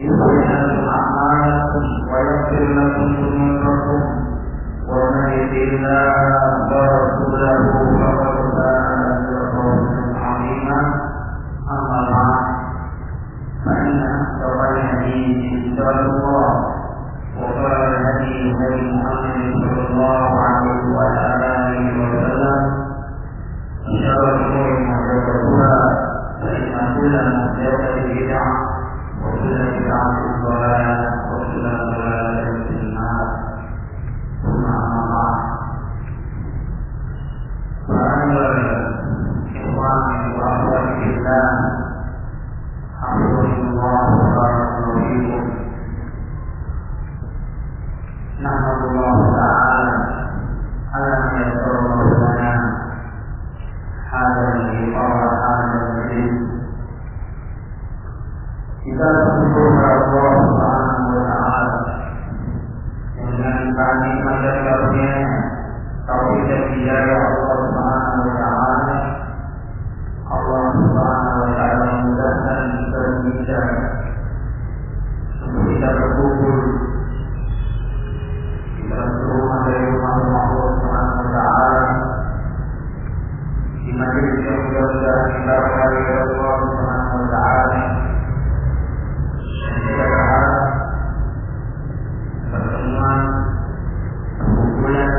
يصلح لكم أعمالكم ويغفر لكم ذنوبكم ومن يطع الله ورسوله فقد فاز فوزا عظيما أما بعد فإن أصدق الحديث كتاب الله وخير الهدي هدي محمد صلى الله عليه وعلى آله وسلم وشر الأمور محدثاتها فإن كل محدثة بدعة وكل بدعة ضلالة وكل ضلالة في النار ثم أما بعد فأيها الإخوان وأخواتي في الله حفظكم الله وبارك فيكم نحمد الله تعالى على أن يسر الله لنا هذا اللقاء هذا المجلس kita bersyukur kepada Allah Subhanahu wa taala dengan kami pada karunia taufik dan hidayah Allah Subhanahu wa taala. Allah Subhanahu wa taala memudahkan kita untuk kita berkumpul di dalam rumah dari rumah Allah Subhanahu wa taala di majlis yang mudah-mudahan kita berharap Allah Subhanahu wa taala. Kita berharap pertemuan perkumpulan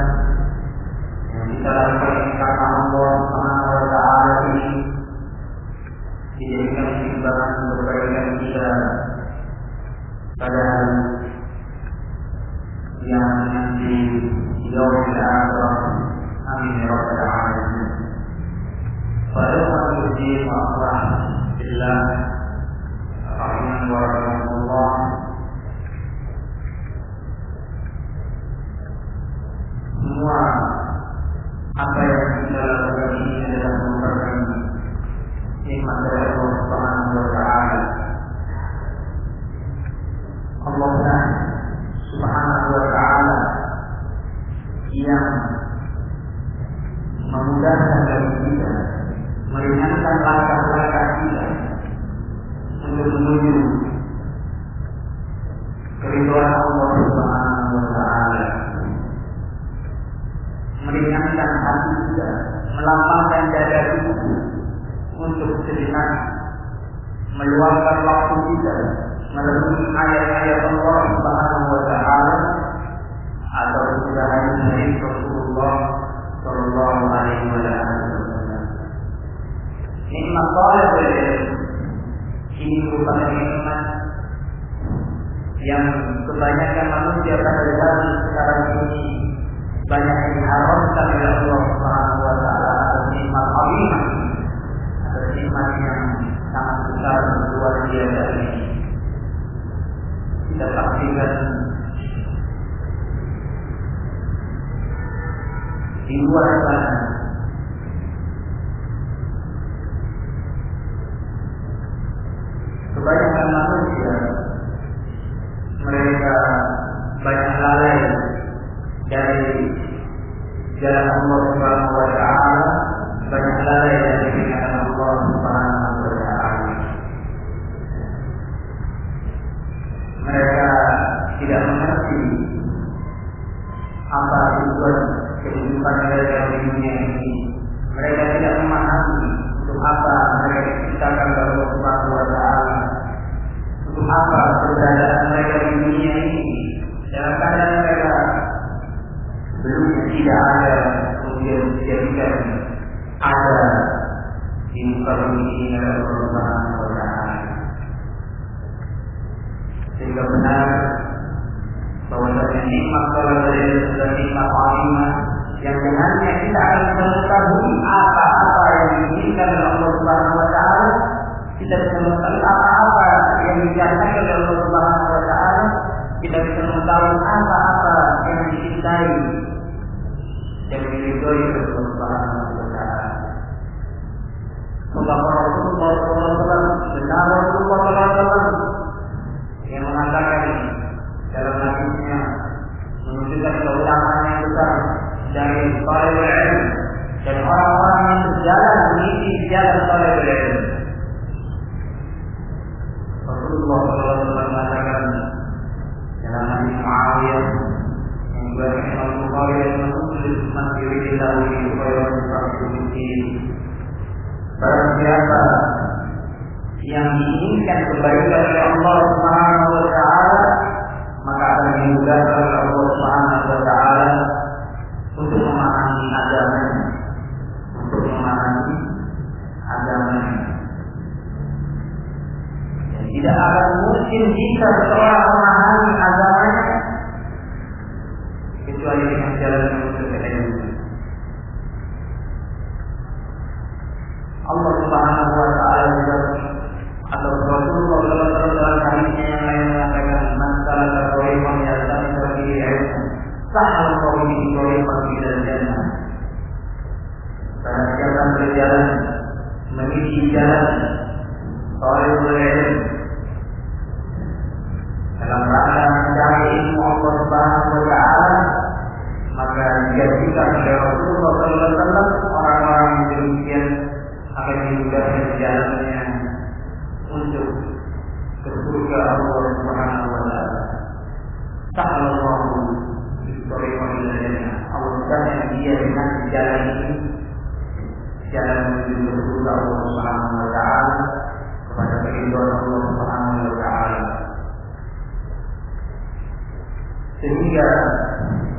yang kita lakukan karena Allah Subhanahu wa taala ini dijadikan timbangan untuk kebaikan kita pada hari yang nanti yaumil akhir. Amin ya rabbal alamin. Fa'alaikum billah rahimahullah. Semua apa yang kita lakukan ini adalah merupakan nikmat dari Allah Subhanahu wa taala. Allah Subhanahu wa taala yang memudahkan bagi kita, meringankan langkah-langkah kita untuk menuju keridhaan Allah Subhanahu wa taala, meringankan hati kita, melapangkan dada kita untuk sejenak meluangkan waktu kita merenungi ayat-ayat Allah Subhanahu wa taala atau sudah hadis Rasulullah sallallahu alaihi wasallam. Nikmat talabul ilm ini merupakan nikmat yang kebanyakan manusia pada zaman sekarang ini banyak diharamkan oleh Allah Subhanahu wa taala. Nikmat azimah, nikmat yang sangat besar dan luar biasa ini. Kita saksikan di luar sana kebanyakan manusia mereka banyak lalai dari jalan Allah Subhanahu wa taala, banyak lalai dari peringatan Allah Subhanahu wa taala. Mereka tidak mengerti apa tujuan kehidupan mereka di dunia ini. Mereka tidak memahami untuk apa mereka diciptakan oleh Allah Subhanahu wa taala, untuk apa keberadaan mereka di dunia ini. Dalam keadaan mereka belum tidak ada, kemudian dijadikan ada di muka bumi ini oleh Allah Subhanahu wa taala. Sehingga benar bahwasanya nikmat talabul ilm adalah nikmat azimah yang dengannya kita akan mengetahui apa-apa yang diinginkan oleh Allah Subhanahu wa taala. Kita bisa mengetahui apa-apa yang dijanjikan oleh Allah Subhanahu wa taala. Kita bisa mengetahui apa-apa yang dicintai dan diridhoi oleh Allah Subhanahu wa taala. Maka Rasulullah SAW benar Rasulullah SAW yang mengatakan dalam hadisnya menunjukkan keutamaan yang besar dari talabul ilm dan orang-orang yang berjalan mengisi jalan talabul ilm. Rasulullah man yuridillahu bihi khairan yufaqihuhu fid. Barang siapa yang diinginkan kebaikan oleh Allah Subhanahu wa taala, maka akan dimudahkan oleh Allah Subhanahu wa taala untuk memahami agamanya, untuk memahami agamanya. Tidak akan mungkin jika seorang memahami agamanya kecuali dengan jalan menuju ke ilmu. Allah Subhanahu wa taala juga atau Rasulullah sallallahu alaihi wasallam hadisnya yang lain mengatakan, "Man salaka tariqan yaltamisu fihi ilman, sahhala Allahu bihi tariqan ilal jannah." Barang siapa berjalan menuju jalan tariqul ilm dalam rangka mencari ilmu Allah Subhanahu wa taala, maka dijadikan oleh Rasulullah sallallahu alaihi wasallam orang-orang yang demikian akan dimudahkan jalannya untuk ke surga Allah Subhanahu wa taala. Sallallahu alaihi wasallam. Allah mudahkan dia dengan jalan ini, jalan menuju ke surga Allah Subhanahu wa taala, kepada keridhaan Allah Subhanahu wa taala. Sehingga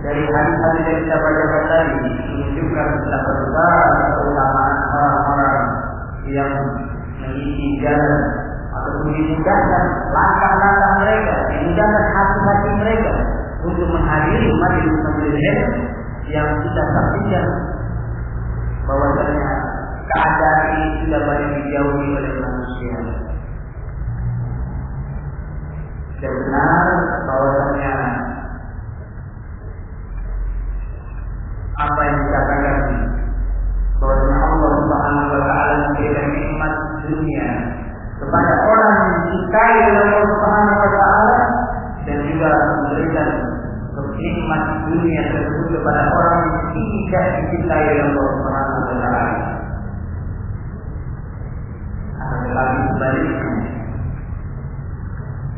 dari hadis-hadis yang kita bacakan tadi menunjukkan betapa besar keutamaan orang-orang yang mengisi jalan atau dimudahkan langkah-langkah mereka, dimudahkan hati-hati mereka untuk menghadiri majelis-majelis ilmu yang kita saksikan bahwasanya keadaan ini sudah banyak dijauhi oleh manusia. Dan benar bahwasanya apa yang dikatakan bahwa Allah Subhanahu wa taala memberikan nikmat dunia kepada orang yang dicintai oleh Allah Subhanahu wa taala, dan juga memberikan nikmat dunia tersebut kepada orang yang tidak dicintai oleh Allah Subhanahu wa taala. Akan tetapi sebaliknya,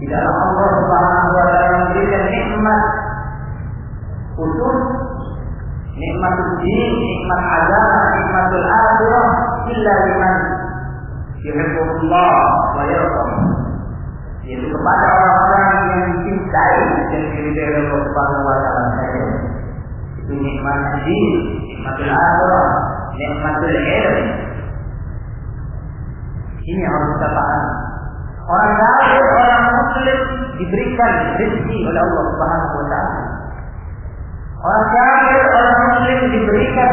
tidaklah Allah Subhanahu wa taala memberikan nikmat khusus, nikmatul din, nikmat agama, nikmatul akhirah illa liman yuhibbullah wa yardah, yaitu kepada orang-orang yang dicintai dan diridhai oleh Allah Subhanahu wa taala. Itu nikmat din, nikmatul akhirah, nikmatul ilm. Ini harus kita pahami. Orang kafir, orang muslim diberikan rezeki oleh Allah Subhanahu wa taala. Orang kafir, orang muslim diberikan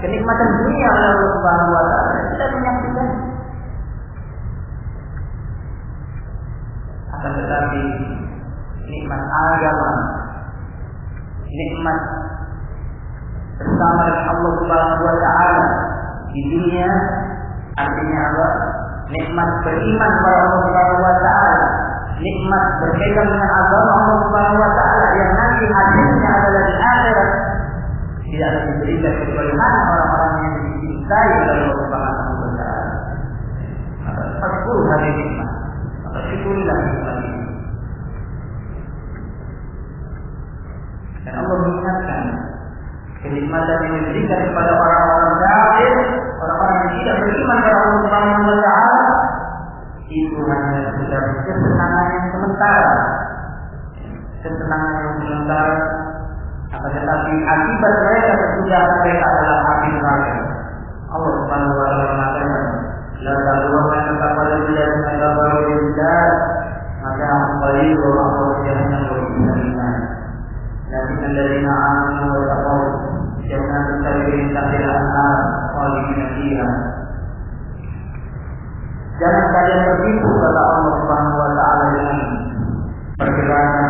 kenikmatan dunia oleh Allah Subhanahu wa taala. Kita menyaksikan. Akan tetapi nikmat agama, nikmat bersama dengan Allah Subhanahu wa taala di dunia, artinya apa? Nikmat beriman kepada Allah Subhanahu wa taala, nikmat berpegang dengan agama Allah Subhanahu wa taala yang nanti hasilnya adalah di akhirat, tidak akan diberikan kecuali orang-orang yang dicintai oleh Allah Subhanahu wa taala. Maka syukur hari nikmat, maka syukurilah nikmat ini. Dan Allah mengingatkan kenikmatan yang diberikan kepada orang-orang kafir, orang-orang yang tidak beriman kepada Allah Subhanahu wa taala, itu hanya sekedar kesenangan yang sementara, kesenangan yang sementara. Akan tetapi akibat mereka sesudah mereka adalah api neraka. Allah Subhanahu wa taala mengatakan, "La ta'lamu kepada dia dengan bahagia, maka kembali ke Allah Subhanahu wa taala. Lakin alladziina aamanu wa taqaw jannatun tajri min tahtiha al-anhar khalidina fiha." Jangan kalian tertipu, kata Allah Subhanahu wa taala, dengan pergerakan,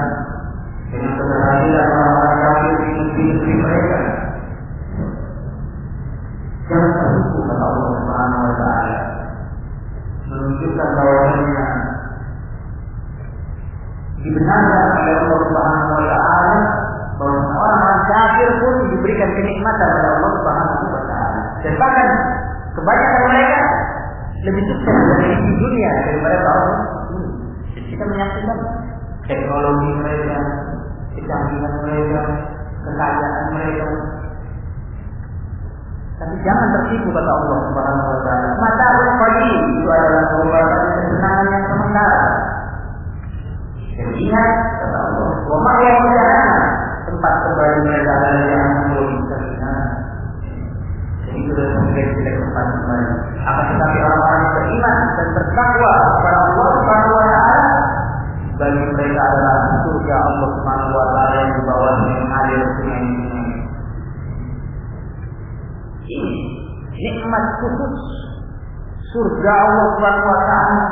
dengan keberhadiran orang-orang kafir di negeri mereka. Jangan tertipu, kata Allah Subhanahu wa taala, menunjukkan bahwasanya dibenarkan oleh Allah Subhanahu wa taala bahwa orang-orang kafir pun diberikan kenikmatan oleh Allah Subhanahu wa taala. Dan bahkan kebanyakan mereka lebih sukses dari dunia daripada kaum muslimin. Kita menyaksikan teknologi mereka, kecanggihan mereka, kekayaan mereka, Tapi jangan tertipu kata Allah Subhanahu wa taala. Mata'ul qalil itu adalah merupakan kesenangan yang sementara. Dan ingat kata Allah, wa ma'yahum jahannam, tempat kembali mereka adalah jahannam kesenangan. Jadi itu adalah jelek-jelek tempat kembali. Akan tetapi orang-orang yang beriman dan bertakwa kepada Allah Subhanahu wa taala, bagi mereka adalah surga Allah Subhanahu wa taala yang di bawahnya mengalir sungai-sungai. Ini nikmat khusus surga Allah Subhanahu wa taala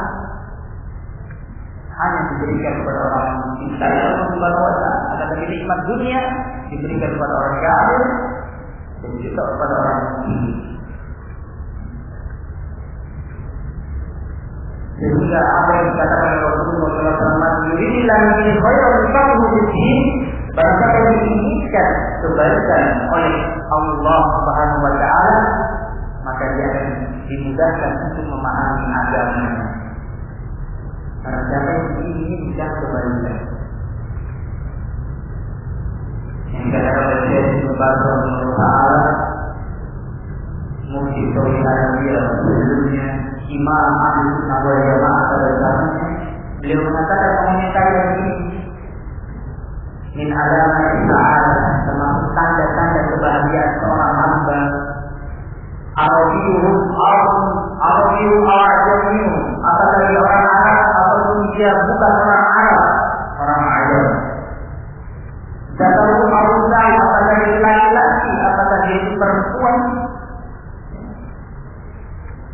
hanya diberikan kepada orang yang mencintai Allah Subhanahu wa taala. Adapun nikmat dunia diberikan kepada orang kafir dan juga kepada orang mukmin. Sehingga apa yang dikatakan oleh Rasulullah SAW, "Yuridillah bihi khairan yufaqihuhu fid-din." Barang siapa yang diinginkan kebaikan oleh Allah Subhanahu wa taala, maka dia akan dimudahkan untuk memahami agama. Barang siapa yang diinginkan kebaikan. Yang dikatakan oleh Syekh Subhanahu wa taala, mufti Saudi Arabia sebelumnya, Imam Ahlus Sunnah wal Jamaah pada zamannya, beliau mengatakan mengenai ini, min alamat sa'adah, termasuk tanda-tanda kebahagiaan seorang hamba, Arabiyuhum Arabiyuhum, apakah dia orang Arab ataupun dia bukan orang Arab, orang Arab. Zakaruhum Arusai, apakah dia laki-laki, apakah dia perempuan,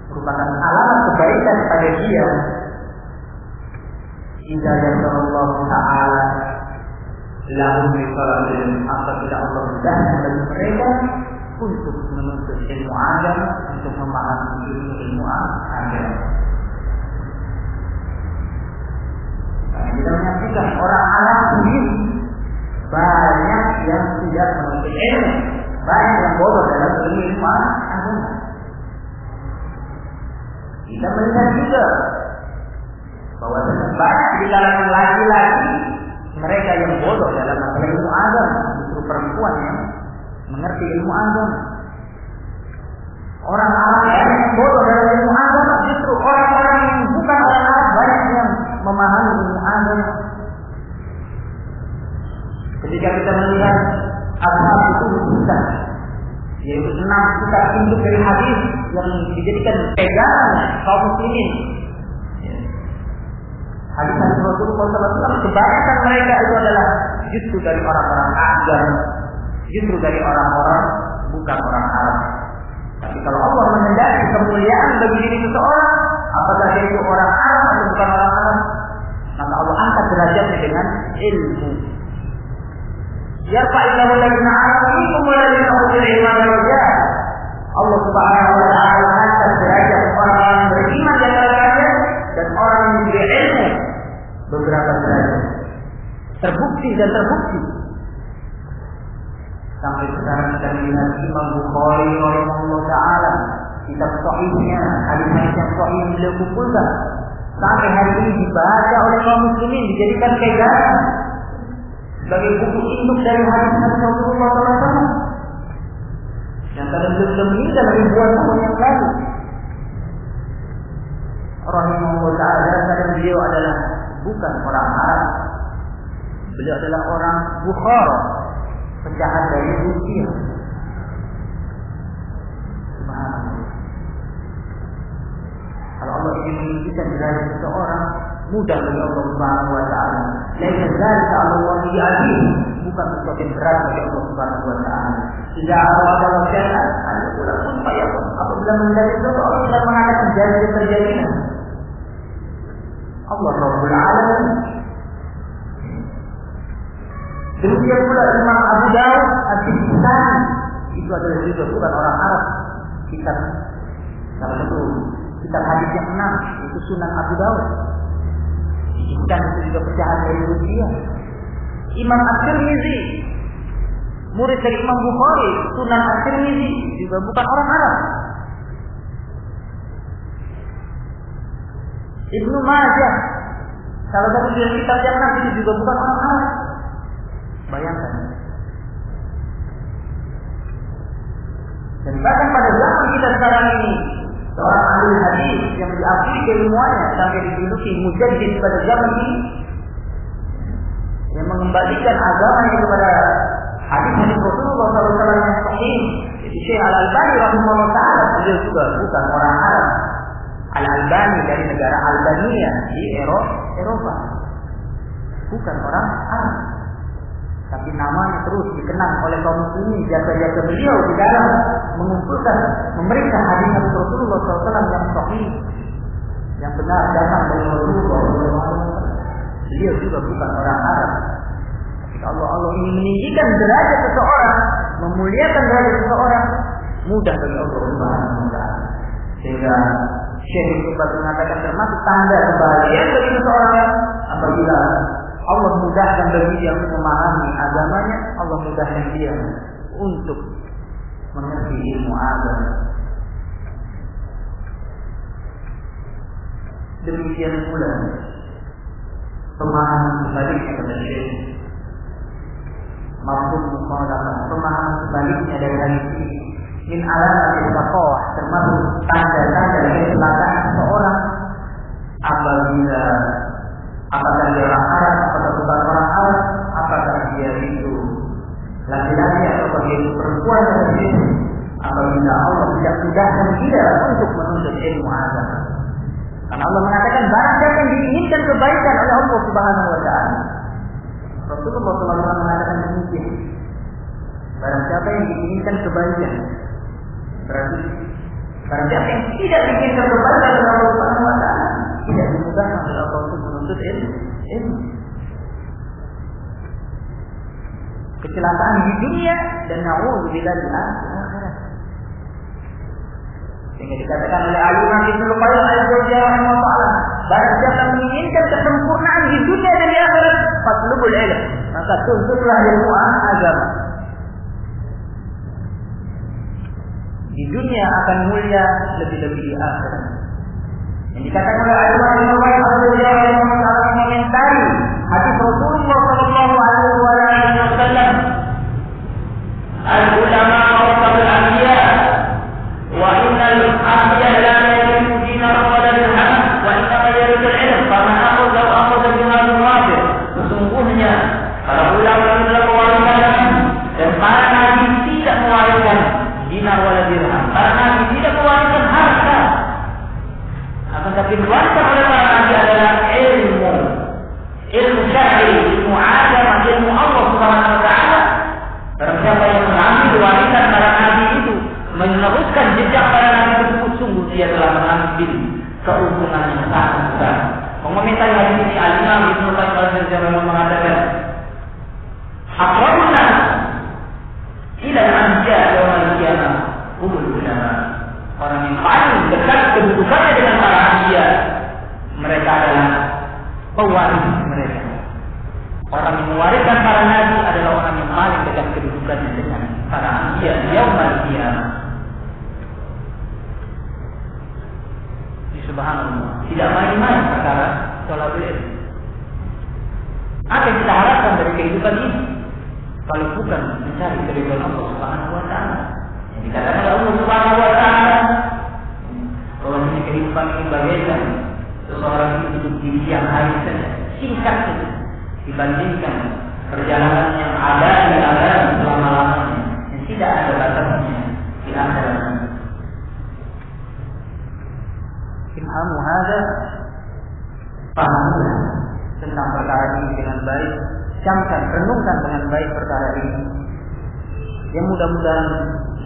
merupakan alamat kebaikan pada dia. Jika Allah Ta'ala lahum biqaradin, apabila Allah mudahkan bagi mereka untuk menuntut ilmu agama, untuk memahami ilmu agama. Karena kita menyaksikan orang Arab sendiri banyak yang tidak menuntut ilmu, banyak yang bodoh dalam ilmu agama. Kita melihat juga bahwa banyak di kalangan laki-laki mereka yang bodoh dalam masalah ilmu agama, justru perempuan yang mengerti ilmu agama. Orang Arab yang bodoh dalam ilmu agama, justru orang-orang yang bukan orang Arab banyak yang memahami ilmu agama. Ketika kita melihat ashab itu kita, yaitu 6 kitab induk dari hadis yang dijadikan pegangan kaum muslimin. Hadis-hadis Rasulullah SAW, kebanyakan mereka itu adalah justru dari orang-orang Arab, justru dari orang-orang bukan orang Arab. Tapi kalau Allah menghendaki kemuliaan bagi diri seseorang, apakah dia itu orang Arab atau bukan orang Arab, maka Allah angkat derajatnya dengan ilmu. Yarfa'illahu alladziina aamanu minkum walladziina utul ilma darajat. Allah Subhanahu wa taala angkat derajat orang-orang beriman di antara kalian dan orang yang diberi ilmu beberapa derajat. Terbukti dan terbukti. Sampai sekarang kita melihat Imam Bukhari rahimahullah taala, kitab sahihnya, hadis-hadis yang sahih beliau kumpulkan. Sampai hari ini dibaca oleh kaum muslimin, dijadikan pegangan sebagai buku induk dari hadis-hadis Rasulullah SAW. Yang tadi sudah meninggal ribuan tahun yang lalu. Rahimahullah ta'ala, dan beliau adalah bukan orang Arab. Beliau adalah orang Bukhara, penjahat dari Rusia. Subhanallah. Kalau Allah ingin menunjukkan derajat seseorang, mudah bagi Allah Subhanahu wa taala. Laisa dzalika 'ala Allah bi'aziz, bukan sesuatu yang berat bagi Allah Subhanahu wa taala. Jika Allah berkata, "Ayatullah pun fayakun." Apabila menjadi sesuatu, Allah tidak mengatakan jadi terjadinya. Allah Rabbul Alamin. Demikian pula Imam Abu Dawud At-Tirmidzi, itu adalah juga bukan orang Arab. Kitab salah satu kitab hadis yang 6 itu Sunan Abu Dawud. Dan itu juga pecahan dari Rusia. Imam At-Tirmidzi, murid dari Imam Bukhari, Sunan At-Tirmidzi, juga bukan orang Arab. Ibnu Majah, salah satu dari kitab yang 6 itu juga bukan orang Arab. Bayangkan. Dan bahkan pada zaman kita sekarang ini, seorang ahli hadis yang diakui keilmuannya sampai dijuluki mujaddid pada zaman ini, yang mengembalikan agamanya kepada hadis-hadis Rasulullah SAW yang sahih. Jadi Syekh Al-Albani rahimahullah ta'ala, beliau juga bukan orang Arab. Al-Albani dari negara Albania di Eropa, bukan orang Arab, tapi namanya terus dikenang oleh kaum muslimin, jasa-jasa beliau di dalam mengumpulkan, memeriksa hadis Rasulullah SAW yang sahih, yang benar datang dari Rasulullah SAW. Beliau juga bukan orang Arab. Tapi Allah ingin meninggikan derajat seseorang, memuliakan derajat seseorang, mudah bagi Allah Subhanahu wa taala. Sehingga Syekh Muhammad mengatakan termasuk tanda kebahagiaan bagi seseorang apabila Allah mudahkan bagi dia untuk memahami agamanya, Allah mudahkan dia untuk mengerti ilmu agama. Demikian pula pemahaman sebaliknya pada Syekh maupun pemahaman sebaliknya dari hadis ini. Min alamatil taqwa, termasuk tanda-tanda kecelakaan seseorang apabila apakah dia orang Arab atau bukan orang Arab, apakah dia itu laki-laki atau dia itu perempuan atau itu, apabila Allah tidak mudahkan dia untuk menuntut ilmu agama. Karena Allah mengatakan barang siapa yang diinginkan kebaikan oleh Allah Subhanahu wa taala. Rasulullah SAW mengatakan demikian. Barang siapa yang diinginkan kebaikan, berarti barang siapa yang tidak diinginkan kebaikan oleh Allah Subhanahu wa taala, tidak dimudahkan oleh Allah untuk menuntut ilmu. Kecelakaan di dunia dan na'udzubillah di akhirat. Sehingga dikatakan oleh Al-Imam Ibnu Qayyim al-Jauziyah rahimahullah, barang siapa menginginkan kesempurnaan di dunia dan di akhirat, fatlubul ilm, maka tuntutlah ilmu agama. Di dunia akan mulia, lebih-lebih di akhirat. Yang dikatakan oleh Al-Imam Ibnu Qayyim al-Jauziyah rahimahullah mengomentari hadis Rasulullah sallallahu alaihi wasallam, al-ulama warasatul anbiya wa innal anbiya la yarithu dinaran wa la dirhaman wa innama yarithul ilm faman akhadha bihadha al-wafir. Sesungguhnya para ulama adalah pewaris dan para nabi tidak mewariskan dinar wala dirham. Para nabi tidak mewariskan harta. Akan tapi diwariskan oleh para nabi adalah ilmu syar'i, ilmu agama, ilmu Allah Subhanahu wa taala. Barang siapa yang mengambil warisan para nabi itu, meneruskan jejak para nabi tersebut, sungguh dia telah mengambil keuntungan yang sangat besar. Mengomentari hadis ini Al-Imam Ibnu Qayyim al-Jauziyah mengatakan, aqrabun nas ila al-anbiya yaum al-qiyamah ulul ulama. Orang yang paling dekat kedudukannya dengan para anbiya, mereka adalah pewaris mereka. Orang yang mewariskan para nabi adalah orang yang paling dekat kedudukannya dengan para anbiya yaum al-qiyamah. Subhanallah, tidak main-main perkara thalabul ilm. Apa yang kita harapkan dari kehidupan ini kalau bukan mencari keridhaan Allah Subhanahu wa taala? Yang dikatakan oleh Allah Subhanahu wa taala bahwa kehidupan ini bagaikan seseorang itu hidup di siang hari saja, singkat saja dibandingkan perjalanan yang ada di akhirat selama-lamanya, yang tidak ada batasnya di akhirat. Ilhamu hada, pahamlah tentang perkara ini dengan baik, camkan, renungkan dengan baik perkara ini. Yang mudah-mudahan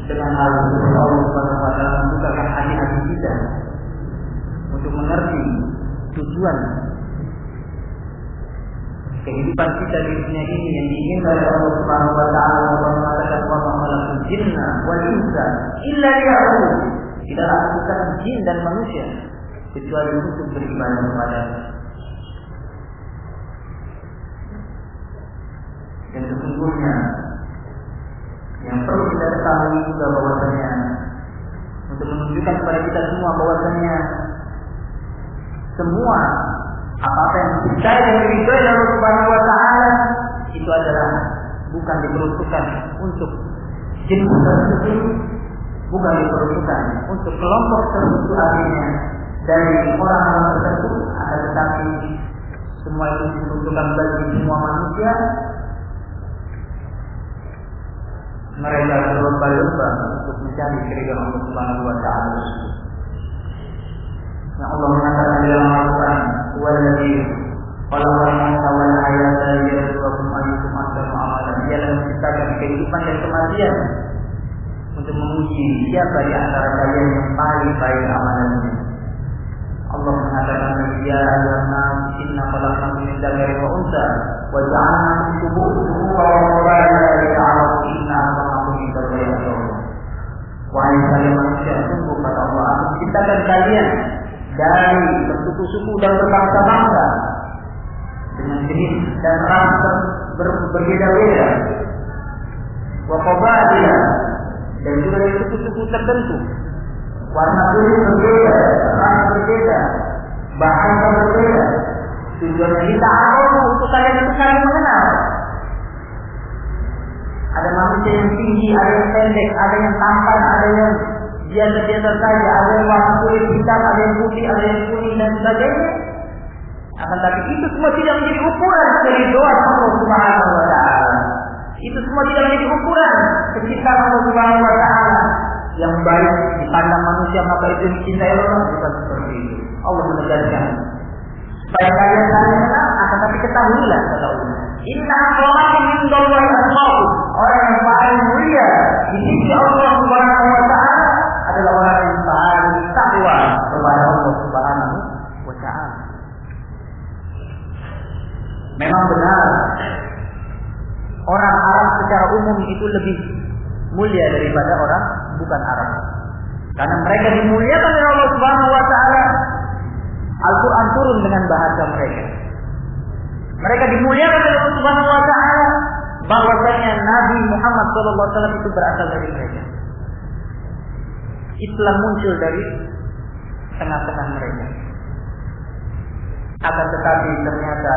dengan hal Allah Subhanahu wa taala membukakan hati-hati kita untuk mengerti tujuan kehidupan kita di dunia ini yang diinginkan oleh Allah Subhanahu wa taala. Allah mengatakan wa ma khalaqul jinna wal insa illa liya'budun. Tidaklah aku ciptakan jin dan manusia kecuali untuk beribadah kepada-Nya. Dan sesungguhnya yang perlu kita ketahui juga bahwasanya untuk menunjukkan kepada kita semua bahwasanya semua apa-apa yang percaya dan diridhoi Allah Subhanahu wa taala itu adalah bukan diperuntukkan untuk jin tertentu, bukan diperuntukkan untuk kelompok tertentu artinya dari orang-orang tertentu, akan tetapi semua itu diperuntukkan bagi semua manusia. Mereka berlomba-lomba untuk mencari keridhaan Allah Subhanahu wa taala. Yang Allah mengatakan dalam Al-Qur'an, "Wallazi khalaqal mauta wal hayata liyabluwakum ayyukum ahsanu amalan." Dia telah menciptakan kehidupan dan kematian untuk menguji siapa di antara kalian yang paling baik amalannya. Allah mengatakan, "Ya ayyuhan inna khalaqnakum min dzakarin wa untha wa ja'alnakum shu'uban wa qabaila lita'arafu inna akramakum indallahi atqakum." Wahai kalian manusia, sungguh kata Allah, Aku menciptakan kalian dari bersuku-suku dan berbangsa-bangsa dengan jenis dan ras berbeda-beda. Wa qabaila, dan juga dari suku-suku tertentu. Warna kulit berbeda, ras berbeda, bahasa berbeda. Tujuannya kita untuk kalian itu saling mengenal. Ada manusia yang tinggi, ada yang pendek, ada yang tampan, ada yang biasa-biasa saja, ada yang warna kulit hitam, ada yang putih, ada yang kuning dan sebagainya. Akan tapi itu semua tidak menjadi ukuran keridhaan Allah Subhanahu wa taala. Itu semua tidak menjadi ukuran kecintaan Allah Subhanahu wa taala. Yang baik dipandang manusia maka itu dicintai Allah, bukan seperti itu. Allah menegaskan supaya kalian saling kenal, akan tapi ketahuilah kata Allah, inna akramakum indallahi atqakum. Orang yang paling mulia di sisi Allah Subhanahu wa taala adalah orang yang paling takwa kepada Allah Subhanahu wa taala. Memang benar orang Arab secara umum itu lebih mulia daripada orang bukan Arab. Karena mereka dimuliakan oleh Allah Subhanahu wa taala. Al-Qur'an turun dengan bahasa mereka. Mereka dimuliakan oleh Allah Subhanahu wa taala bahwasanya Nabi Muhammad sallallahu alaihi wasallam itu berasal dari mereka. Islam muncul dari tengah-tengah mereka. Akan tetapi ternyata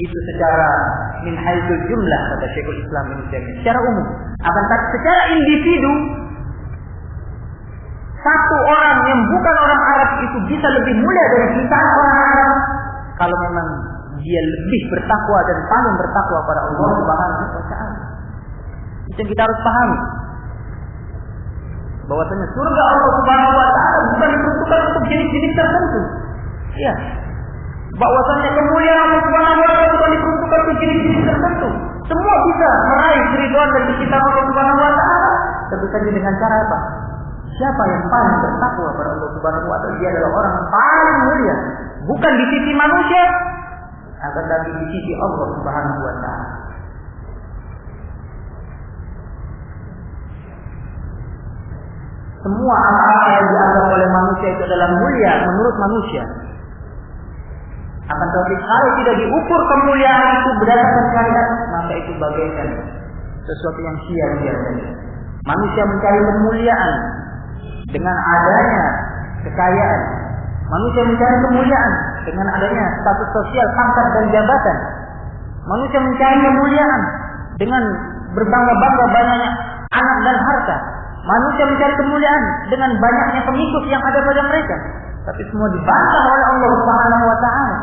itu secara min haitsul jumlah kata Syekhul Islam Ibnu Taimiyah, secara umum. Akan tetapi secara individu, satu orang yang bukan orang Arab itu bisa lebih mulia dari jutaan orang Arab kalau memang dia lebih bertakwa dan paling bertakwa pada Allah Subhanahu wa taala. Itu yang kita harus pahami. Bahwasanya surga Allah Subhanahu wa taala bukan diperuntukkan untuk jenis-jenis tertentu. Ya. Bahwasanya kemuliaan Allah Subhanahu wa taala bukan diperuntukkan untuk jenis-jenis tertentu. Semua bisa meraih keridhaan dan kecintaan Allah Subhanahu wa taala, tentu saja dengan cara apa? Siapa yang paling bertakwa pada Allah Subhanahu wa taala, dia adalah orang yang paling mulia, bukan di sisi manusia, akan tapi di sisi Allah Subhanahu wa taala. Semua apa yang dianggap oleh manusia itu adalah mulia menurut manusia. Akan tetapi kalau tidak diukur kemuliaan itu berdasarkan syariat, maka itu bagaikan sesuatu yang sia-sia saja. Manusia mencari kemuliaan dengan adanya kekayaan. Manusia mencari kemuliaan dengan adanya status sosial, pangkat dan jabatan. Manusia mencari kemuliaan dengan berbangga-bangga banyaknya anak dan harta. Manusia mencari kemuliaan dengan banyaknya pengikut yang ada pada mereka. Tapi semua dibantah oleh Allah Subhanahu wa taala.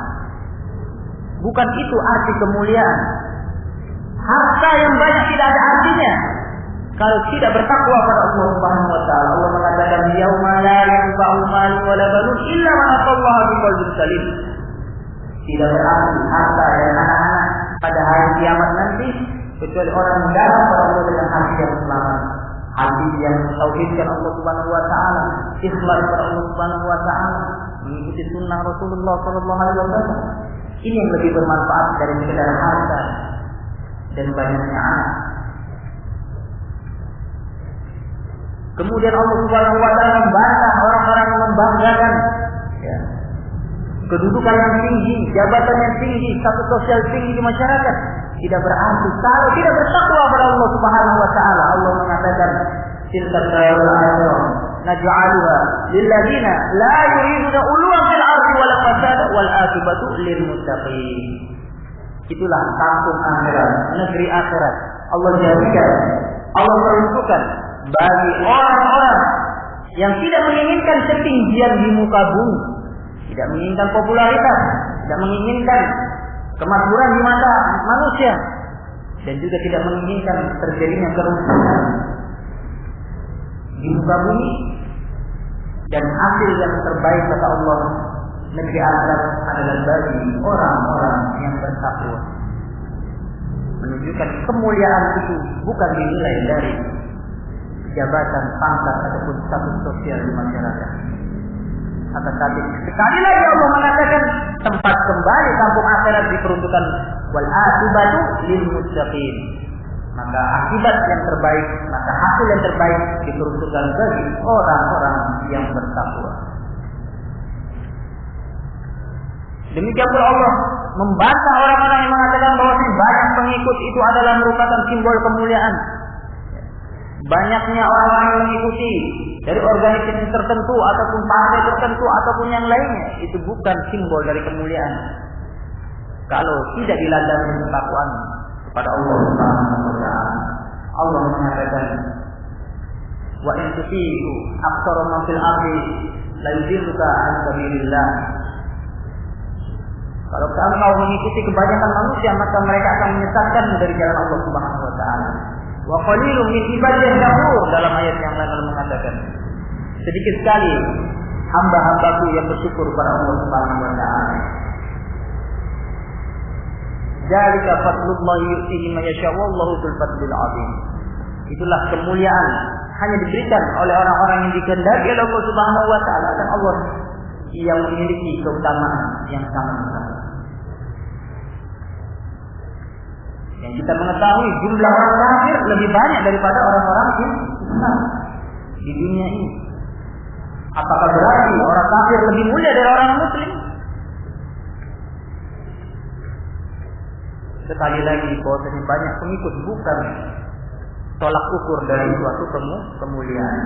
Bukan itu arti kemuliaan. Harta yang banyak tidak ada artinya kalau tidak bertakwa pada Allah Subhanahu wa taala. Allah mengatakan, "Yauma la yanfa'u malun wa la banun illa man atallaha biqalbin salim." Tidak berarti harta dan anak-anak pada hari kiamat nanti kecuali orang yang datang kepada Allah dengan hati yang selamat. Hati yang mentauhidkan Allah Subhanahu wa taala, ikhlas kepada Allah Subhanahu wa taala, mengikuti sunnah Rasulullah sallallahu alaihi wasallam. Ini yang lebih bermanfaat dari sekedar harta dan banyaknya anak. Kemudian Allah Subhanahu wa taala membantah orang-orang yang membanggakan ya, kedudukan yang tinggi, jabatan yang tinggi, status sosial tinggi di masyarakat. Tidak berarti kalau tidak bertakwa kepada Allah Subhanahu wa taala. Allah mengatakan, "Tilka darul akhirah naj'aluha lil ladzina la yuriduna uluwan fil ardi wala fasada wal aqibatu lil muttaqin." Itulah kampung akhirat, negeri akhirat. Allah jadikan, Allah peruntukkan bagi orang-orang yang tidak menginginkan ketinggian di muka bumi, tidak menginginkan popularitas, tidak menginginkan kemakmuran di mata manusia, dan juga tidak menginginkan terjadinya kerusakan di muka bumi, dan hasil yang terbaik kata Allah, negeri akhirat adalah bagi orang-orang yang bertakwa. Menunjukkan kemuliaan itu bukan dinilai dari jabatan, pangkat ataupun status sosial di masyarakat. Akan tapi sekali lagi Allah mengatakan tempat kembali kampung akhirat diperuntukkan wal akibatu lil muttaqin. Maka akibat yang terbaik, maka hasil yang terbaik diperuntukkan bagi orang-orang yang bertakwa. Demikian pula Allah membantah orang-orang yang mengatakan bahwa banyak pengikut itu adalah merupakan simbol kemuliaan. Banyaknya orang-orang yang mengikuti dari organisasi tertentu ataupun partai tertentu ataupun yang lainnya, itu bukan simbol dari kemuliaan kalau tidak dilandasi ketakwaan kepada Allah Subhanahu wa taala. Allah mengatakan, wa in tuti'u aktsara man fil ardi la yudilluka an sabilillah. Kalau kamu mengikuti kebanyakan manusia, maka mereka akan menyesatkan dari jalan Allah Subhanahu wa taala. Wa qalilun min ibadiyah syakur, dalam ayat yang lain Allah mengatakan, sedikit sekali hamba-hambaku yang bersyukur kepada Allah Subhanahu wa taala. Dzalika fadlullah yu'tihi man yasha wallahu dzul fadlil 'adzim. Itulah kemuliaan hanya diberikan oleh orang-orang yang dikehendaki oleh Allah Subhanahu wa taala, dan Allah yang memiliki keutamaan yang sangat besar. Yang kita mengetahui jumlah orang kafir lebih banyak daripada orang-orang Islam di dunia ini. Apakah berarti orang kafir lebih mulia dari orang muslim? Sekali lagi bahwasanya banyak pengikut bukan tolak ukur dari suatu kemuliaan.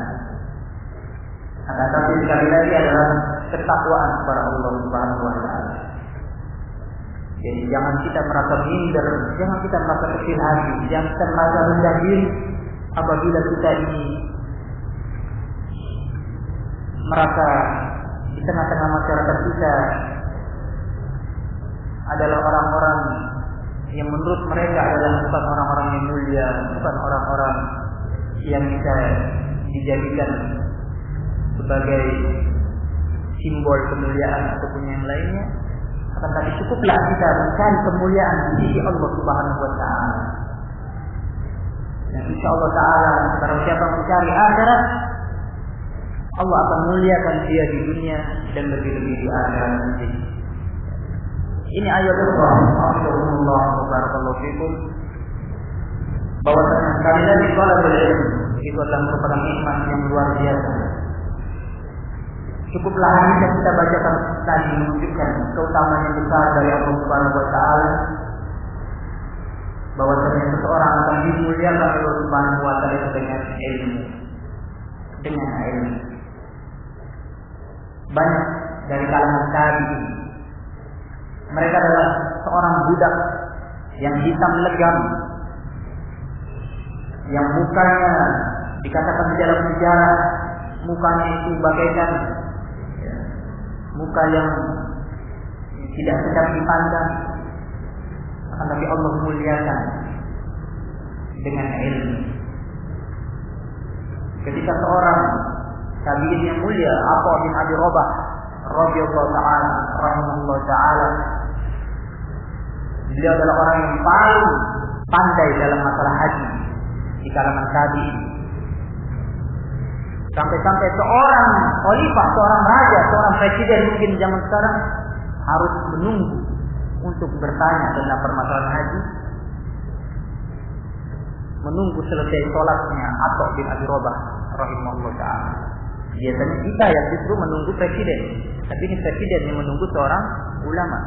Tapi sekali lagi adalah ketakwaan kepada Allah Subhanahu wa taala. Jadi jangan kita merasa minder, jangan kita merasa kecil hati, jangan kita merasa rendah diri apabila kita ini merasa di tengah-tengah masyarakat kita adalah orang-orang yang menurut mereka adalah bukan orang-orang yang mulia, bukan orang-orang yang bisa dijadikan sebagai simbol kemuliaan ataupun yang lainnya. Akan tapi cukuplah kita mencari kemuliaan di sisi Allah Subhanahu wa taala. Dan insyaallah taala barang siapa mencari akhirat, Allah akan muliakan dia di dunia dan lebih-lebih di akhirat nanti. Ini ayat Allah, Alhamdulillah wa barakallahu fikum. Bahwasanya sekali lagi talabul ilm itu adalah merupakan nikmat yang luar biasa. Cukuplah hadis yang kita bacakan tadi menunjukkan keutamaan yang besar dari Allah Subhanahu wa taala, bahwasanya seseorang akan dimuliakan oleh Allah Subhanahu wa taala dengan ilmu. Dengan ilmu. Banyak dari kalangan tabi'in, mereka adalah seorang budak yang hitam legam, yang mukanya dikatakan di dalam sejarah mukanya itu bagaikan muka yang tidak sedap dipandang, akan tapi Allah muliakan dengan ilmu. Ketika seorang tabi'in yang mulia, Atha bin Abi Rabah radhiyallahu ta'ala rahimahullah ta'ala, beliau adalah orang yang paling pandai dalam masalah haji di kalangan tabi'in. Sampai-sampai seorang khalifah, seorang raja, seorang presiden mungkin zaman sekarang harus menunggu untuk bertanya tentang permasalahan haji, menunggu selesai sholatnya Atha bin Abi Rabah rahimahullah ta'ala. Biasanya kita yang justru menunggu presiden, tapi ini presiden yang menunggu seorang ulama.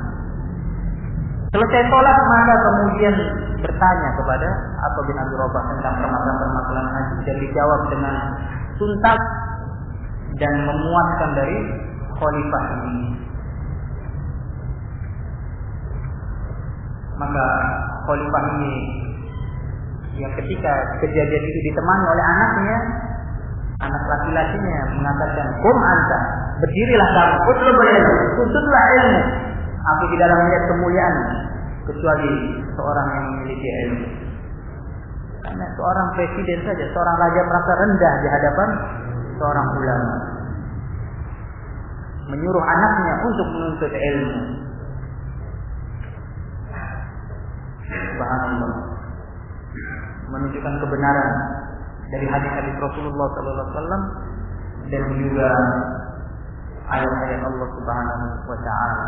Selesai sholat maka kemudian bertanya kepada Atha bin Abi Rabah tentang permasalahan haji, dan dijawab dengan tuntas dan memuaskan dari khalifah ini. Maka khalifah ini yang ketika kejadian itu ditemani oleh anaknya, anak laki-lakinya mengatakan, "Qum anta, berdirilah kamu, utlubul ilm, tuntutlah ilmu." Aku tidak akan melihat kemuliaan kecuali seorang yang memiliki ilmu. Karena seorang presiden saja, seorang raja merasa rendah di hadapan seorang ulama. Menyuruh anaknya untuk menuntut ilmu. Subhanallah. Menunjukkan kebenaran dari hadis-hadis Rasulullah SAW dan juga ayat-ayat Allah Subhanahu wa taala.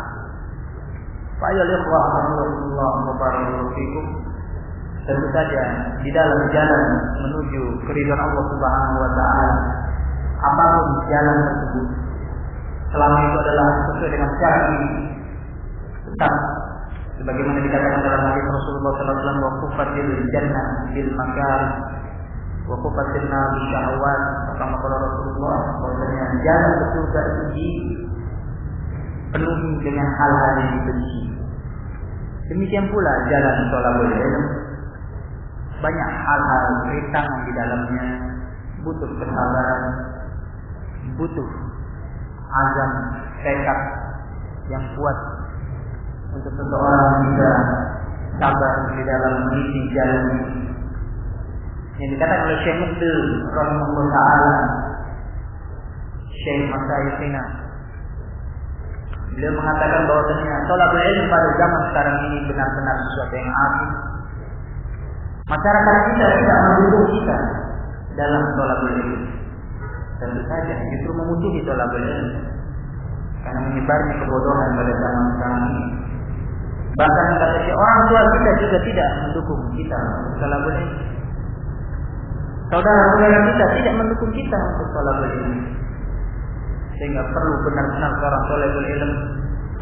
Fa ya ikhwah Rasulullah mubarakatuh fikum. Tentu saja di dalam jalan menuju keridhaan Allah Subhanahu wa taala, apapun jalan tersebut, selama itu adalah sesuai dengan syar'i, tetap sebagaimana dikatakan dalam hadis Rasulullah sallallahu alaihi wasallam, wa qufatil jannah bil makar wa qufatil nar bil syahwat. Kama qala Rasulullah, bahwasanya jalan ke surga itu penuhi dengan hal-hal yang dibenci. Demikian pula jalan thalabul ilm, banyak hal-hal rintangan di dalamnya, butuh kesabaran, butuh azam, tekad yang kuat untuk seseorang bisa sabar di dalam meniti jalan ini. Yang dikatakan oleh Syekh Muqbil rahimahullah taala, Syekh Masyaykhina, beliau mengatakan bahwasanya thalabul ilm pada zaman sekarang ini benar-benar sesuatu yang asing. Masyarakat kita tidak mendukung kita dalam thalabul ilm. Tentu saja justru memusuhi thalabul ilm karena menyebarnya kebodohan pada zaman sekarang ini. Bahkan kata orang tua kita juga tidak mendukung kita untuk thalabul ilm. Saudara-saudara kita tidak mendukung kita untuk thalabul ilm. Sehingga perlu benar-benar seorang thalabul ilm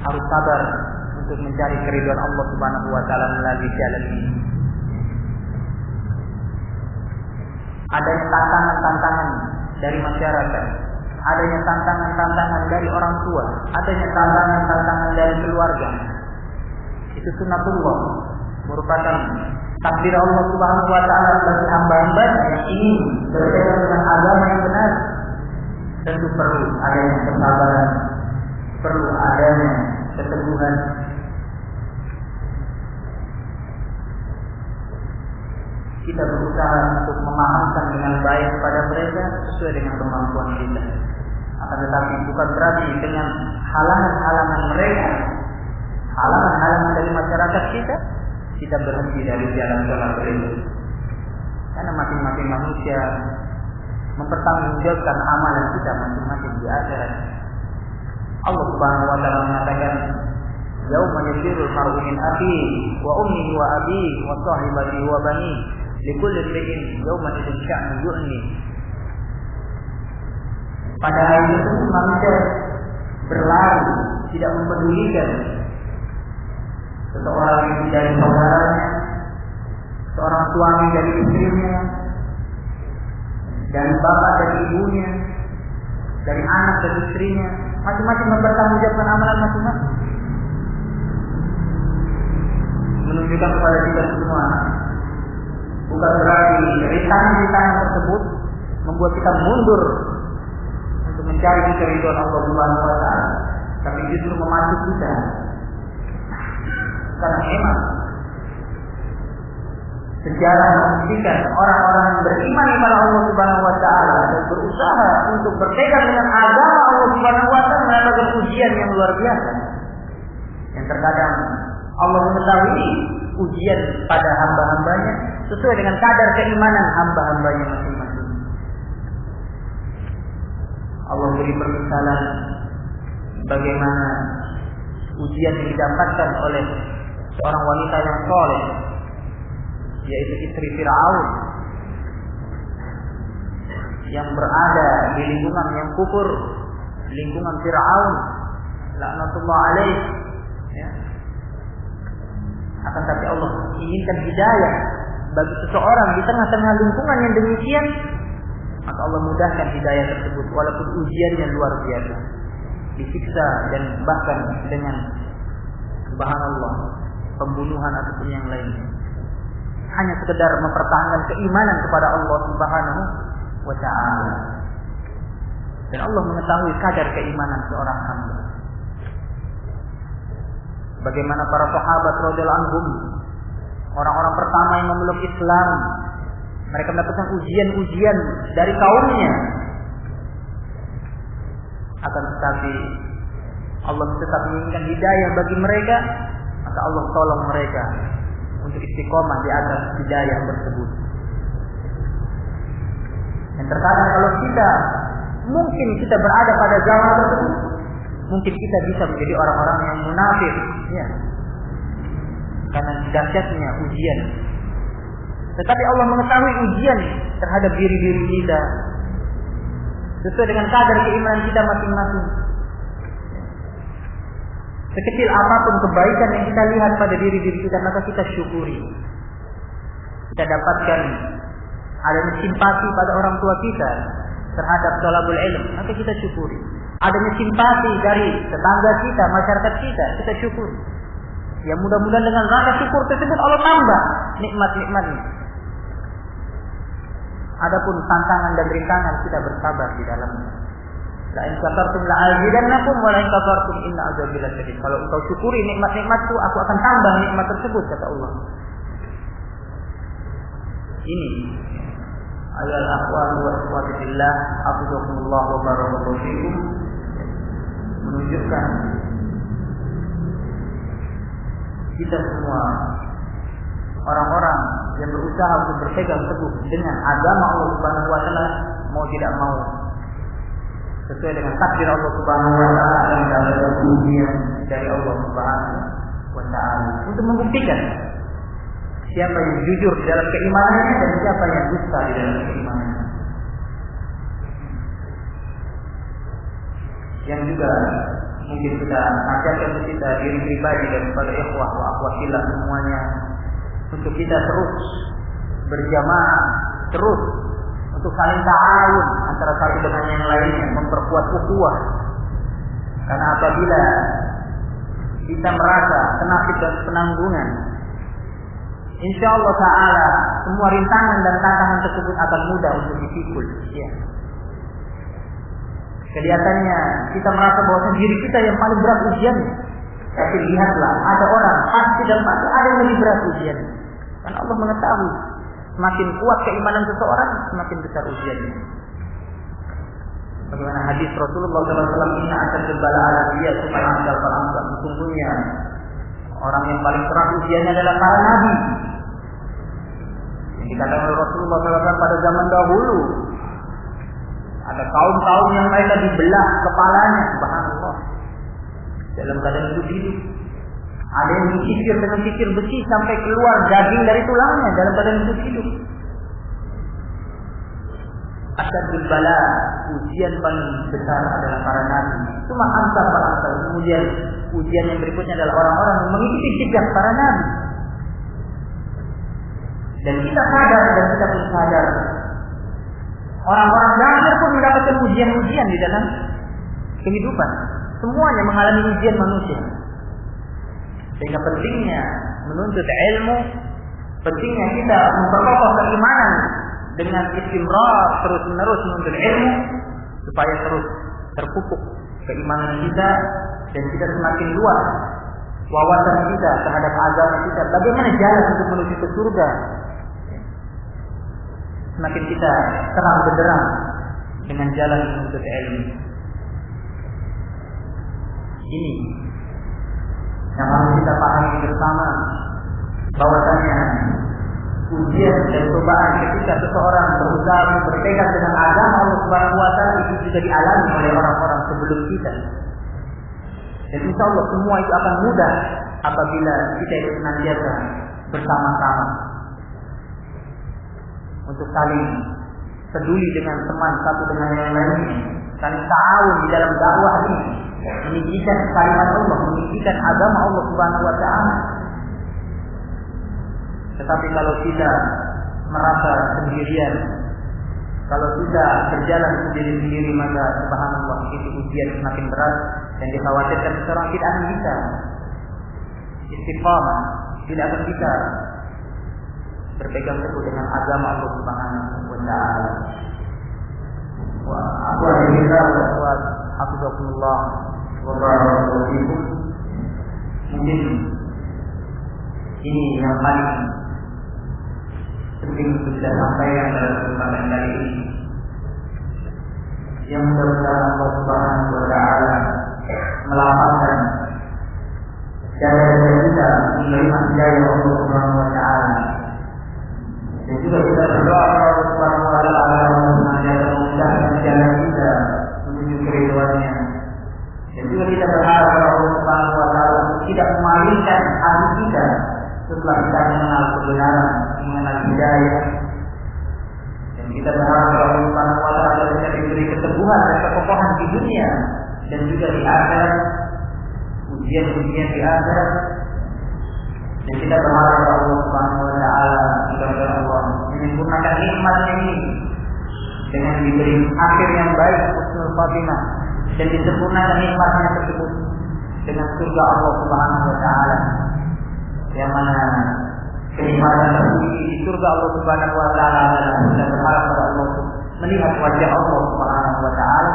harus sabar untuk mencari keridhaan Allah Subhanahu wa taala melalui jalan ini. Adanya tantangan-tantangan dari masyarakat, adanya tantangan-tantangan dari orang tua, adanya tantangan-tantangan dari keluarga. Itu sunnatullah, merupakan takdir Allah Subhanahu wa taala bagi hamba-hamba yang ingin berpegang dengan agama yang benar. Tentu perlu adanya kesabaran, perlu adanya keteguhan. Kita berusaha untuk memahamkan dengan baik kepada mereka sesuai dengan kemampuan kita. Akan tetapi bukan berarti dengan halangan-halangan mereka, halangan-halangan dari masyarakat kita berhenti dari jalan thalabul ilm. Karena masing-masing manusia mempertanggungjawabkan amalan kita masing-masing di akhirat. Allah Subhanahu wa taala mengatakan, "Yauma yafirul mar'u min akhihi wa ummihi wa abihi wa sahibatihi wa banihi, likulli imri'in yawma idzin sya'nu yu'ni." Pada hari itu manusia berlari, tidak mempedulikan seseorang dari saudaranya, seorang suami dari istrinya, dari bapak dari ibunya, dari anak dari istrinya, masing-masing mempertanggungjawabkan amalan masing-masing. Menunjukkan kepada kita semua, bukan berarti rintangan-rintangan tersebut membuat kita mundur untuk mencari keridhaan Allah Subhanahu wa taala, tapi justru memacu kita. Karena memang sejarah membuktikan orang-orang yang beriman kepada Allah Subhanahu wa taala dan berusaha untuk berpegang dengan agama Allah Subhanahu wa taala mendapatkan ujian yang luar biasa. Yang terkadang Allah mengetahui ujian pada hamba-hambanya sesuai dengan kadar keimanan hamba-hambanya masing-masing. Allah beri permisalan bagaimana ujian yang didapatkan oleh seorang wanita yang saleh, yaitu istri Fir'aun, yang berada di lingkungan yang kufur, lingkungan Fir'aun laknatullah alaih, ya. Akan tapi Allah inginkan hidayah bagi seseorang di tengah-tengah lingkungan yang demikian, maka Allah mudahkan hidayah tersebut walaupun ujiannya luar biasa, disiksa dan bahkan dengan subhanallah pembunuhan ataupun yang lainnya. hanya sekedar mempertahankan keimanan kepada Allah Subhanahu wa taala. Dan Allah mengetahui kadar keimanan seorang hamba. Bagaimana para sahabat radhiyallahu anhum, orang-orang pertama yang memeluk Islam, mereka mendapatkan ujian-ujian dari kaumnya. Akan tetapi Allah tetap menginginkan hidayah bagi mereka, maka Allah tolong mereka untuk istiqomah di atas hidayah tersebut. Dan terkadang kalau mungkin kita berada pada zaman tersebut, mungkin kita bisa menjadi orang-orang yang munafik, ya, karena dahsyatnya ujian. Tetapi Allah mengetahui ujian terhadap diri-diri kita sesuai dengan kadar keimanan kita masing-masing. Sekecil apapun kebaikan yang kita lihat pada diri-diri kita, maka kita syukuri. Kita dapatkan adanya simpati pada orang tua kita terhadap thalabul ilm, maka kita syukuri. Adanya simpati dari tetangga kita, masyarakat kita syukuri. Ya mudah-mudahan dengan rasa syukur tersebut Allah tambah nikmat-nikmatnya. Adapun tantangan dan rintangan kita bersabar di dalamnya. La in syakartum la azidannakum wa la in kafartum inna azabi lasyadid. Kalau engkau syukuri nikmat-nikmatku, aku akan tambah nikmat tersebut, kata Allah. Ini ayat akhwan wa akhwati billah, hafizakumullah wa barakallahu fikum, menunjukkan kita semua orang-orang yang berusaha untuk berpegang teguh dengan agama Allah Subhanahu wa taala, mau tidak mau sesuai dengan takdir Allah Subhanahu wa taala dan dalam ujian dari Allah Subhanahu wa taala untuk membuktikan siapa yang jujur di dalam keimanannya dan siapa yang dusta di dalam keimanannya. Yang juga mungkin kita nasihatkan untuk kita diri pribadi dan kepada ikhwah wa akhwatillah semuanya, untuk kita terus berjamaah, terus untuk saling ta'awun antara satu dengan yang lainnya, memperkuat ukhuwah. Karena apabila kita merasa senasib dan penanggungan, insyaallah ta'ala semua rintangan dan tantangan tersebut akan mudah untuk dipikul. Ya. Kelihatannya kita merasa bahwa diri kita yang paling berat ujiannya. Tapi lihatlah, ada orang pasti dan pasti ada yang lebih berat ujiannya. Karena Allah mengetahui semakin kuat keimanan seseorang, semakin besar ujiannya. Bagaimana hadis Rasulullah SAW, inna asyadda bala ala dia supaya amsal falamsal. Sesungguhnya orang yang paling berat ujiannya adalah para nabi. Yang dikatakan oleh Rasulullah SAW pada zaman dahulu, ada kaum-kaum yang mereka dibelah kepalanya, subhanallah, dalam keadaan hidup. Ada yang dikikir dengan kikir besi sampai keluar daging dari tulangnya dalam keadaan hidup. Asyadul bala, ujian paling besar adalah para nabi. Cuma ansar para ansar. Kemudian ujian yang berikutnya adalah orang-orang yang mengikuti jejak para nabi. Dan kita sadar dan kita pun sadar, orang-orang kafir pun mendapatkan ujian-ujian di dalam kehidupan. Semuanya mengalami ujian manusia. Sehingga pentingnya menuntut ilmu, pentingnya kita memperkokoh keimanan dengan istimrar, terus-menerus menuntut ilmu supaya terus terpupuk keimanan kita dan kita semakin luas wawasan kita terhadap agama kita. Bagaimana jalan untuk menuju ke surga? Semakin kita terang benderang dengan jalan menuntut ilmu. Ini yang harus kita pahami bersama, bahwasanya ujian dan cobaan ketika seseorang berusaha berpegang dengan agama Allah Subhanahu wa taala itu juga dialami oleh orang-orang sebelum kita. Dan insya Allah semua itu akan mudah apabila kita itu senantiasa bersama-sama untuk saling peduli dengan teman satu dengan yang lainnya, saling ta'awun di dalam dakwah ini, meninggikan kalimat Allah, meninggikan agama Allah Subhanahu wa taala. Tetapi kalau kita merasa sendirian, kalau kita berjalan sendiri-sendiri, maka subhanallah itu ujian semakin berat dan dikhawatirkan seseorang tidak akan bisa istiqamah, tidak akan bisa berpegang teguh dengan agama Allah Subhanahu wa taala. Wa hafizakumullah wa barakallahu fikum. Mungkin ini yang paling penting untuk kita sampaikan dalam kesempatan kali ini. Yang mudah-mudahan Allah Subhanahu wa taala melapangkan dada kita menerima hidayah Allah Subhanahu wa taala. Dan juga kita berdoa kepada Allah Subhanahu wa taala agar Allah memudahkan jalan kita menuju keridhaannya. Dan juga kita berharap kepada Allah Subhanahu wa taala tidak memalingkan hati kita setelah kita mengenal kebenaran, mengenal hidayah. Dan kita berharap kepada Allah Subhanahu wa taala agar kita diberi keteguhan dan kekokohan di dunia dan juga di akhirat, ujian-ujian di akhirat. Dan kita berharap kepada Allah Subhanahu wa taala agar Allah menyempurnakan nikmat ini dengan diberi akhir yang baik, husnul khatimah, dan disempurnakan nikmatnya tersebut dengan surga Allah Subhanahu wa taala, yang mana kenikmatan tersebut di surga Allah Subhanahu wa taala adalah kita berharap kepada Allah melihat wajah Allah Subhanahu wa taala.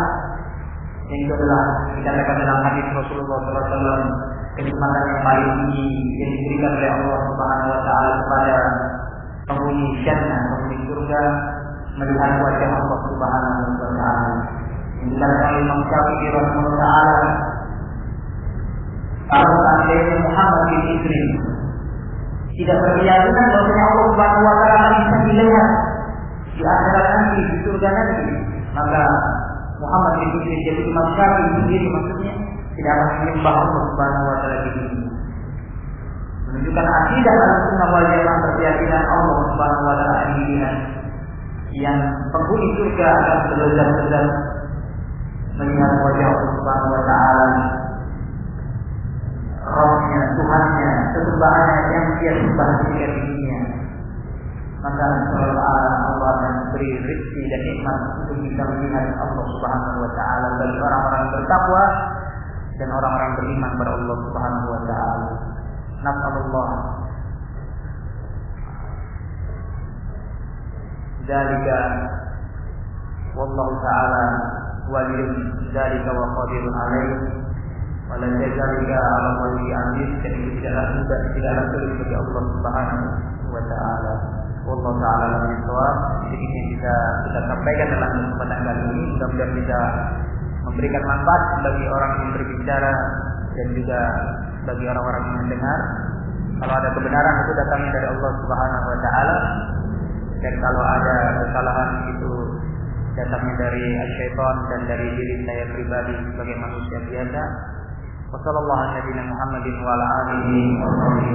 Yang itu adalah dikatakan dalam hadis Rasulullah SAW, kenikmatan yang paling tinggi yang diberikan oleh Allah Subhanahu wa taala kepada penghuni jannah, penghuni surga, melihat wajah Allah Subhanahu wa taala. Yang dikatakan oleh Imam Syafi'i rahimahullah taala, kalau seandainya Muhammad bin Idris tidak berkeyakinan bahwa Allah Subhanahu wa taala bisa dilihat di akhirat nanti, di surga nanti, maka Muhammad bin Idris, jadi Imam Syafi'i sendiri maksudnya, tidak akan menyembah Allah Subhanahu wa taala di dunia. Menunjukkan akidah Ahlussunnah wal Jamaah, keyakinan Allah Subhanahu wa taala dilihat, yang penghuni surga akan berlezat-lezat melihat wajah Allah Subhanahu wa taala, Rabbnya, Tuhannya, sesembahannya yang dia sembah ketika di dunia. Maka Allah akan beri rezeki dan nikmat untuk bisa melihat Allah Subhanahu wa taala bagi orang-orang bertakwa dan orang-orang beriman kepada Allah Subhanahu wa taala. Nas'alullah dzalika wallahu taala waliyyu dzalika wa qadirun alaihi wa la dzalika ala wali aziz. Jadi tidaklah sulit bagi Allah Subhanahu wa taala. Wallahu taala alim bisawab. Jadi ini bisa kita sampaikan dalam kesempatan kali ini, mudah-mudahan bisa memberikan manfaat bagi orang yang berbicara dan juga bagi orang-orang yang mendengar. Kalau ada kebenaran itu datangnya dari Allah Subhanahu wa taala, dan kalau ada kesalahan itu datangnya dari syaitan dan dari diri saya pribadi sebagai manusia biasa. Wassallallahu ala nabiyina Muhammadin wa ala alihi wa sahbihi